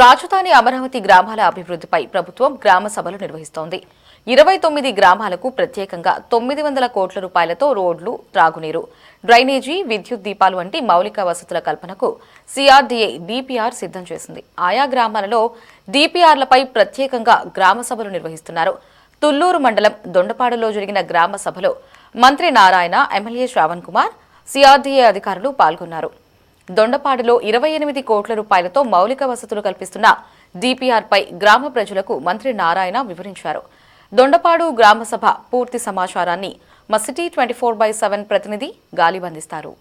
రాజధాని అమరావతి గ్రామాల అభివృద్ధిపై ప్రభుత్వం గ్రామ సభలు నిర్వహిస్తోంది. 29 గ్రామాలకు ప్రత్యేకంగా 900 కోట్ల రూపాయలతో రోడ్లు, త్రాగునీరు, డ్రైనేజీ, విద్యుత్ దీపాలు వంటి మౌలిక వసతుల కల్పనకు సిఆర్డీఏ డీపీఆర్ సిద్ధం చేసింది. ఆయా గ్రామాలలో డీపీఆర్లపై ప్రత్యేకంగా గ్రామ సభలు నిర్వహిస్తున్నారు. తుళ్లూరు మండలం దొండపాడులో జరిగిన గ్రామ సభలో మంత్రి నారాయణ, ఎమ్మెల్యే శ్రావణ్ కుమార్, సిఆర్డీఏ అధికారులు పాల్గొన్నారు. దొండపాడులో 28 కోట్ల రూపాయలతో మౌలిక వసతులు కల్పిస్తున్న డీపీఆర్పై గ్రామ ప్రజలకు మంత్రి నారాయణ వివరించారు. దొండపాడు గ్రామ సభ పూర్తి సమాచారాన్ని మా సిటీ 24/7 ప్రతినిధి గాలి బంధిస్తారు.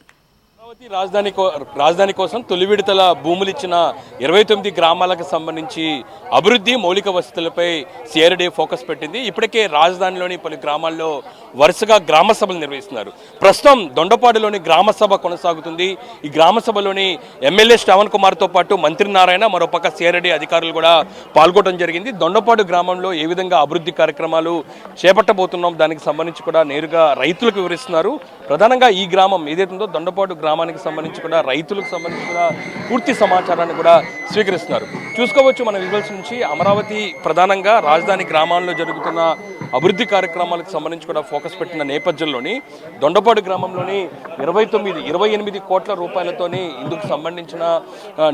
రాజధాని కోసం తొలి విడతల భూములు ఇచ్చిన 29 గ్రామాలకు సంబంధించి అభివృద్ధి మౌలిక వసతులపై సిఆర్డీఏ ఫోకస్ పెట్టింది. ఇప్పటికే రాజధానిలోని పలు గ్రామాల్లో వరుసగా గ్రామ సభలు నిర్వహిస్తున్నారు. ప్రస్తుతం దొండపాడులోని గ్రామ సభ కొనసాగుతుంది. ఈ గ్రామ సభలోని ఎమ్మెల్యే శ్రావణ్ కుమార్తో పాటు మంత్రి నారాయణ, మరోపక్క సిఆర్డీఏ అధికారులు కూడా పాల్గొనడం జరిగింది. దొండపాడు గ్రామంలో ఏ విధంగా అభివృద్ధి కార్యక్రమాలు చేపట్టబోతున్నాం దానికి సంబంధించి కూడా నేరుగా రైతులకు వివరిస్తున్నారు. ప్రధానంగా ఈ గ్రామం ఏదైతుందో దొండపాడు గ్రామానికి సంబంధించి కూడా రైతులకు సంబంధించి కూడా పూర్తి సమాచారాన్ని కూడా స్వీకరిస్తున్నారు. చూసుకోవచ్చు మన విజువల్స్ నుంచి అమరావతి ప్రధానంగా రాజధాని గ్రామాల్లో జరుగుతున్న అభివృద్ధి కార్యక్రమాలకు సంబంధించి కూడా ఫోకస్ పెట్టిన నేపథ్యంలోని దొండపాడు గ్రామంలోని 28 కోట్ల రూపాయలతోని ఇందుకు సంబంధించిన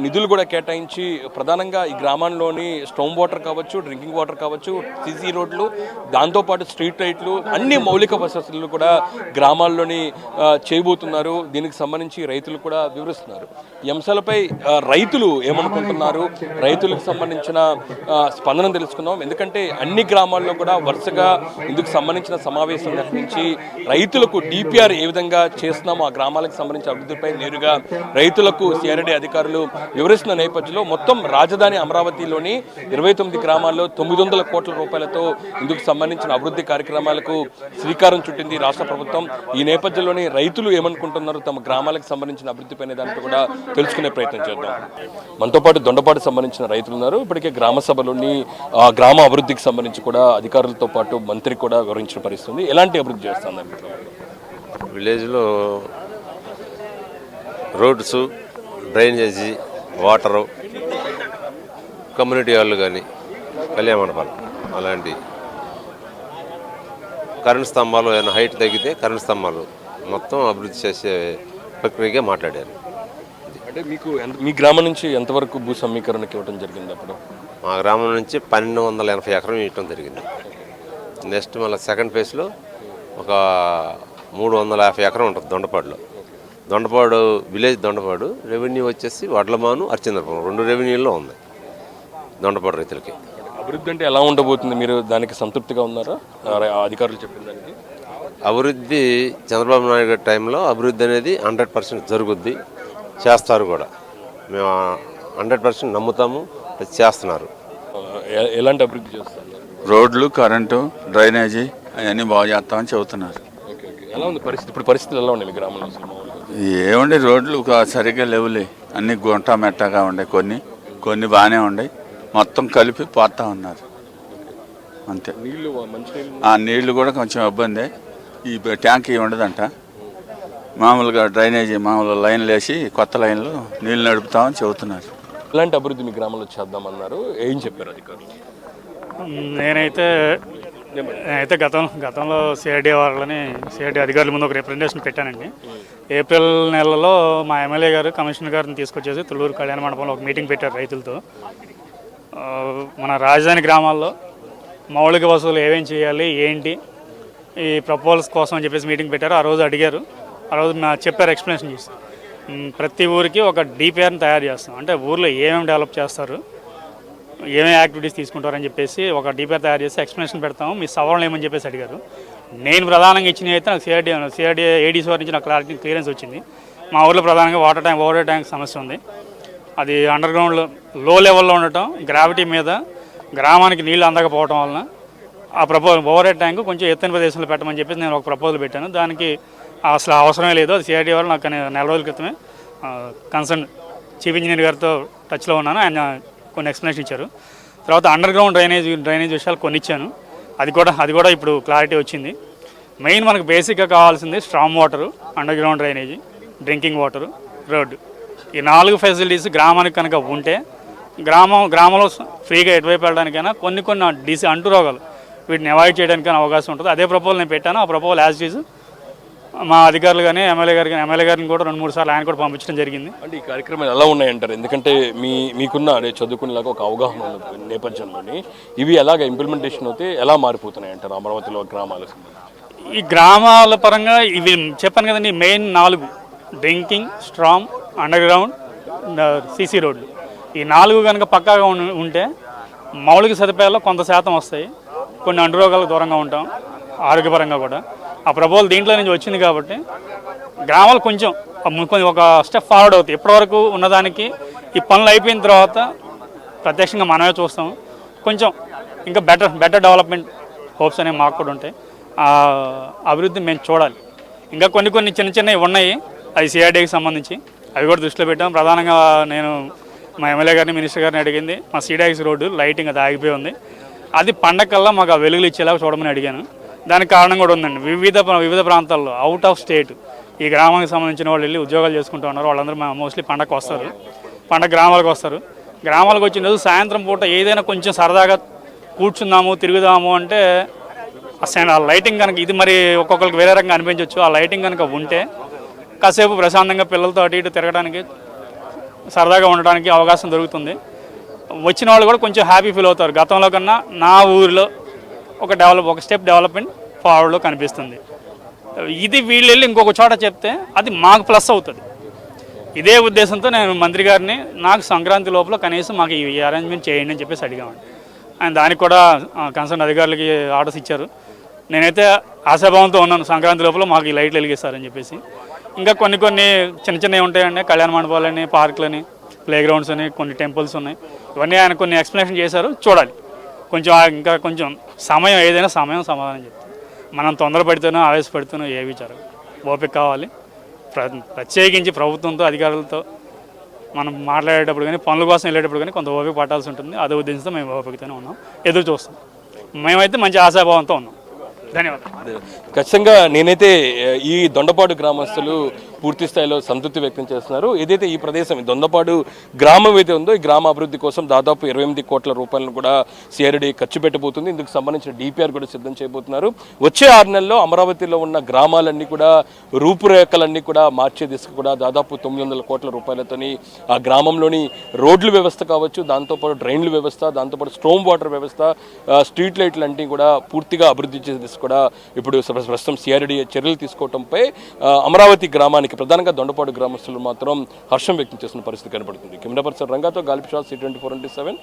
నిధులు కూడా కేటాయించి ప్రధానంగా ఈ గ్రామంలోని స్టోమ్ వాటర్ కావచ్చు, డ్రింకింగ్ వాటర్ కావచ్చు, సీసీ రోడ్లు, దాంతోపాటు స్ట్రీట్ లైట్లు, అన్ని మౌలిక వసతులు కూడా గ్రామాల్లోని చేయబోతున్నారు. దీనికి సంబంధించి రైతులు కూడా వివరిస్తున్నారు. ఈ అంశాలపై రైతులు ఏమనుకుంటున్నారు, రైతులకు సంబంధించిన స్పందన తెలుసుకుందాం. ఎందుకంటే అన్ని గ్రామాల్లో కూడా వరుసగా ఇందుకు సంబంధించిన సమావేశం నిర్వహించి రైతులకు డీపీఆర్ ఏ విధంగా చేస్తున్నామో ఆ గ్రామాలకు సంబంధించిన అభివృద్ధిపై నేరుగా రైతులకు సిఆర్డీఏ అధికారులు వివరిస్తున్న నేపథ్యంలో మొత్తం రాజధాని అమరావతిలోని 29 గ్రామాల్లో 900 కోట్ల రూపాయలతో ఇందుకు సంబంధించిన అభివృద్ధి కార్యక్రమాలకు శ్రీకారం చుట్టింది రాష్ట్ర ప్రభుత్వం. ఈ నేపథ్యంలోని రైతులు ఏమనుకుంటున్నారు, తమ గ్రామాలకు సంబంధించిన అభివృద్ధిపైన దాంట్లో కూడా తెలుసుకునే ప్రయత్నం చేద్దాం. మనతో పాటు దొండపాటు సంబంధించిన రైతులు ఉన్నారు. ఇప్పటికే గ్రామ సభలోని గ్రామ అభివృద్ధికి సంబంధించి కూడా అధికారులతో పాటు మంత్రి కూడా వివరించిన పరిస్థితుంది. ఎలాంటి అభివృద్ధి చేస్తున్నారు విలేజ్లో? రోడ్స్, డ్రైనేజీ, వాటరు, కమ్యూనిటీ హాళ్ళు కానీ, కళ్యాణ మండపాలు, అలాంటి కరెంట్ స్తంభాలు ఏమైనా హైట్ తగ్గితే కరెంట్ స్తంభాలు మొత్తం అభివృద్ధి చేసే ప్రక్రియగా మాట్లాడారు. అంటే మీ గ్రామం నుంచి ఎంతవరకు భూ సమీకరణకి ఇవ్వడం జరిగింది? అప్పుడు మా గ్రామం నుంచి 1280 ఎకరం ఇవ్వడం జరిగింది. నెక్స్ట్ మళ్ళీ సెకండ్ ఫేజ్లో ఒక 350 ఎకరం ఉంటుంది దొండపాడులో. దొండపాడు విలేజ్ దొండపాడు రెవెన్యూ వచ్చేసి వడ్లమాను, అర్చింద్రపురం 2 రెవెన్యూల్లో ఉంది దొండపాడు రైతులకి. అభివృద్ధి అంటే ఎలా ఉండబోతుంది? మీరు దానికి సంతృప్తిగా ఉన్నారా? అధికారులు చెప్పిన దానికి అభివృద్ధి చంద్రబాబు నాయుడు గారి టైంలో అభివృద్ధి అనేది 100% జరుగుద్ది, చేస్తారు కూడా. మేము 100% నమ్ముతాము, చేస్తున్నారు. ఎలాంటి అభివృద్ధి చేస్తారు? రోడ్లు, కరెంటు, డ్రైనేజీ అవన్నీ బాగా చేస్తామని చెబుతున్నారు. ఎలా ఉంది పరిస్థితి? ఇప్పుడు పరిస్థితులు ఎలా ఉన్నాయి మీ గ్రామంలో? ఏమండి, రోడ్లు సరిగ్గా లేవులే, అన్ని గుంట మెట్టగా ఉండే, కొన్ని బాగానే ఉన్నాయి, మొత్తం కలిపి పోతా ఉన్నారు అంతే. నీళ్లు కూడా కొంచెం ఇబ్బంది. ఈ ట్యాంక్ ఉండదంట, మామూలుగా డ్రైనేజీ మామూలు లైన్లు వేసి కొత్త లైన్లు నీళ్లు నడుపుతామని చెబుతున్నారు. ఎలాంటి అభివృద్ధి మీ గ్రామంలో చేద్దామన్నారు? ఏం చెప్పారు అధికారులు? నేనైతే గతంలో సిఆర్డీఏ అధికారుల ముందు ఒక రిప్రజెంటేషన్ పెట్టానండి. ఏప్రిల్ నెలలో మా ఎమ్మెల్యే గారు, కమిషనర్ గారిని తీసుకొచ్చేసి తుళ్ళూరు కళ్యాణ మండపంలో ఒక మీటింగ్ పెట్టారు రైతులతో. మన రాజధాని గ్రామాల్లో మౌలిక వసతులు ఏమేం చేయాలి, ఏంటి, ఈ ప్రపోజల్స్ కోసం అని చెప్పేసి మీటింగ్ పెట్టారు. ఆ రోజు అడిగారు, ఆ రోజు చెప్పారు, ఎక్స్ప్లెనేషన్ చేసి ప్రతి ఊరికి ఒక డీపీఆర్ని తయారు చేస్తాం. అంటే ఊర్లో ఏమేమి డెవలప్ చేస్తారు, ఏమేమి యాక్టివిటీస్ తీసుకుంటారని చెప్పేసి ఒక డీపీఆర్ తయారు చేసి ఎక్స్ప్లెనేషన్ పెడతాము, మీ సవరణలు ఏమని చెప్పేసి అడిగారు. నేను ప్రధానంగా ఇచ్చినవి అయితే నాకు సిఆర్డీఏ ఏడీసీ వారి నుంచి నాకు క్లియరెన్స్ వచ్చింది. మా ఊర్లో ప్రధానంగా ఓవర్ ట్యాంక్ సమస్య ఉంది. అది అండర్ గ్రౌండ్లో లో లెవెల్లో ఉండటం, గ్రావిటీ మీద గ్రామానికి నీళ్లు అందకపోవడం వలన ఆ ఓవర్ ట్యాంక్ కొంచెం ఎత్తైన ప్రదేశంలో పెట్టమని చెప్పేసి నేను ఒక ప్రపోజల్ పెట్టాను. దానికి అసలు అవసరమే లేదు. అది సిఆర్డీఏ వాళ్ళు నాకు 4 రోజుల క్రితమే కన్సర్న్ చీఫ్ ఇంజనీర్ గారితో టచ్లో ఉన్నాను, ఆయన కొన్ని ఎక్స్ప్లెనేషన్ ఇచ్చారు. తర్వాత అండర్ గ్రౌండ్ డ్రైనేజ్ విషయాలు కొన్ని ఇచ్చాను. అది కూడా ఇప్పుడు క్లారిటీ వచ్చింది. మెయిన్ మనకు బేసిక్గా కావాల్సింది strong water, under ground drainage, drinking water, road. ఈ 4 ఫెసిలిటీస్ గ్రామానికి కనుక ఉంటే గ్రామంలో ఫ్రీగా ఎటువైపు వెళ్ళడానికైనా కొన్ని అంటు రోగాలు వీటిని అవాయిడ్ చేయడానికైనా అవకాశం ఉంటుంది. అదే ప్రపోజల్ నేను పెట్టాను. ఆ ప్రపోజల్ యాజ్ ఈజ్ మా అధికారులు కానీ ఎమ్మెల్యే గారిని కూడా 2-3 సార్లు ఆయన కూడా పంపించడం జరిగింది. అంటే ఈ కార్యక్రమాలు ఎలా ఉన్నాయంటారు? ఎందుకంటే మీకున్న చదువుకునేలాగా ఒక అవగాహన ఉన్న నేపథ్యంలోని ఇవి ఎలాగ ఇంప్లిమెంటేషన్ అవుతే ఎలా మారిపోతున్నాయి అంటారు అమరావతిలో గ్రామాలకు? ఈ గ్రామాల పరంగా ఇవి చెప్పాను కదండి, main 4: drinking, strong, under ground, CC రోడ్లు. ఈ 4 కనుక పక్కాగా ఉంటే మౌలిక సదుపాయాల్లో కొంత శాతం వస్తాయి. కొన్ని అంటురోగాలకు దూరంగా ఉంటాం, ఆరోగ్యపరంగా కూడా. ఆ ప్రపోజల్ దీంట్లో నుంచి వచ్చింది కాబట్టి గ్రామాలు కొంచెం ఒక స్టెప్ ఫార్వర్డ్ అవుతాయి. ఇప్పటివరకు ఉన్నదానికి ఈ పనులు అయిపోయిన తర్వాత ప్రత్యక్షంగా మనమే చూస్తాం. కొంచెం ఇంకా బెటర్ డెవలప్మెంట్ హోప్స్ అనేవి మాకు కూడా ఉంటాయి. అభివృద్ధి మేము చూడాలి. ఇంకా కొన్ని చిన్నవి ఉన్నాయి, అవి సిఆర్డీకి సంబంధించి, అవి కూడా దృష్టిలో పెట్టాం. ప్రధానంగా నేను మా ఎమ్మెల్యే గారిని, మినిస్టర్ గారిని అడిగింది మా సిడాక్స్ రోడ్డు లైటింగ్ అది ఆగిపోయి ఉంది. అది పండగకల్లా మాకు ఆ వెలుగులు ఇచ్చేలాగా చూడమని అడిగాను. దానికి కారణం కూడా ఉందండి. వివిధ ప్రాంతాల్లో అవుట్ ఆఫ్ స్టేట్ ఈ గ్రామానికి సంబంధించిన వాళ్ళు వెళ్ళి ఉద్యోగాలు చేసుకుంటూ ఉన్నారు. వాళ్ళందరూ మోస్ట్లీ పండగకు వస్తారు, పండగ గ్రామాలకు వస్తారు. గ్రామాలకు వచ్చిన రోజు సాయంత్రం పూట ఏదైనా కొంచెం సరదాగా కూర్చుందాము, తిరుగుదాము అంటే ఆ లైటింగ్ కనుక, ఇది మరి ఒక్కొక్కరికి వేరే రకంగా అనిపించవచ్చు, ఆ లైటింగ్ కనుక ఉంటే కాసేపు ప్రశాంతంగా పిల్లలతో అటు ఇటు తిరగడానికి, సరదాగా ఉండడానికి అవకాశం దొరుకుతుంది. వచ్చిన వాళ్ళు కూడా కొంచెం హ్యాపీ ఫీల్ అవుతారు. గతంలో కన్నా నా ఊరిలో ఒక స్టెప్ డెవలప్మెంట్ ఫార్వర్డ్లో కనిపిస్తుంది. ఇది వీళ్ళు వెళ్ళి ఇంకొక చోట చెప్తే అది మాకు ప్లస్ అవుతుంది. ఇదే ఉద్దేశంతో నేను మంత్రి గారిని నాకు సంక్రాంతి లోపల కనీసం మాకు ఈ అరేంజ్మెంట్ చేయండి అని చెప్పేసి అడిగామండి. ఆయన దానికి కూడా కన్సర్న్ అధికారులకి ఆర్డర్స్ ఇచ్చారు. నేనైతే ఆశాభావంతో ఉన్నాను, సంక్రాంతి లోపల మాకు ఈ లైట్లు వెలిగిస్తారని చెప్పేసి. ఇంకా కొన్ని చిన్నవి ఉంటాయండి, కళ్యాణ మండపాలని, పార్కులని, ప్లే గ్రౌండ్స్ అని, కొన్ని టెంపుల్స్ ఉన్నాయి. ఇవన్నీ ఆయన కొన్ని ఎక్స్ప్లెనేషన్ చేశారు, చూడాలి. ఇంకా కొంచెం సమయం, ఏదైనా సమయం సమాధానం చెప్తాను. మనం తొందరపడితేనో ఆవేశపడితేనో ఏవి జరగదు. ఓపిక కావాలి. ప్రత్యేకించి ప్రభుత్వంతో, అధికారులతో మనం మాట్లాడేటప్పుడు కానీ, పనుల కోసం వెళ్ళేటప్పుడు కానీ కొంత ఓపిక పట్టాల్సి ఉంటుంది. అదే ఉద్దేశంతో మేము ఓపికతోనే ఉన్నాం, ఎదురు చూస్తాం. మేమైతే మంచి ఆశాభావంతో ఉన్నాం. ధన్యవాదాలు. ఖచ్చితంగా నేనైతే ఈ దొండపాడు గ్రామస్తులు పూర్తి స్థాయిలో సంతృప్తి వ్యక్తం చేస్తున్నారు. ఏదైతే ఈ ప్రదేశం దొండపాడు గ్రామం అయితే ఉందో ఈ గ్రామ అభివృద్ధి కోసం దాదాపు 28 కోట్ల రూపాయలను కూడా సిఆర్డీ ఖర్చు పెట్టబోతుంది. ఇందుకు సంబంధించిన డిపిఆర్ కూడా సిద్ధం చేయబోతున్నారు. వచ్చే 6 నెలల్లో అమరావతిలో ఉన్న గ్రామాలన్నీ కూడా రూపురేఖలన్నీ కూడా మార్చే దిశకు కూడా దాదాపు 900 కోట్ల రూపాయలతోని ఆ గ్రామంలోని రోడ్ల వ్యవస్థ కావచ్చు, దాంతోపాటు డ్రైన్ల వ్యవస్థ, దాంతోపాటు స్ట్రోమ్ వాటర్ వ్యవస్థ, స్ట్రీట్ లైట్లు అన్నీ కూడా పూర్తిగా అభివృద్ధి చేసే దిశ కూడా ఇప్పుడు ప్రస్తుతం సిఆర్డీ చర్యలు తీసుకోవడంపై అమరావతి గ్రామానికి, ప్రధానంగా దొండపాడు గ్రామస్తులు మాత్రం హర్షం వ్యక్తం చేస్తున్న పరిస్థితి కనబడుతుంది. కెమెరా పర్సన్ రంగాతో గాలిపి షా, C24/7.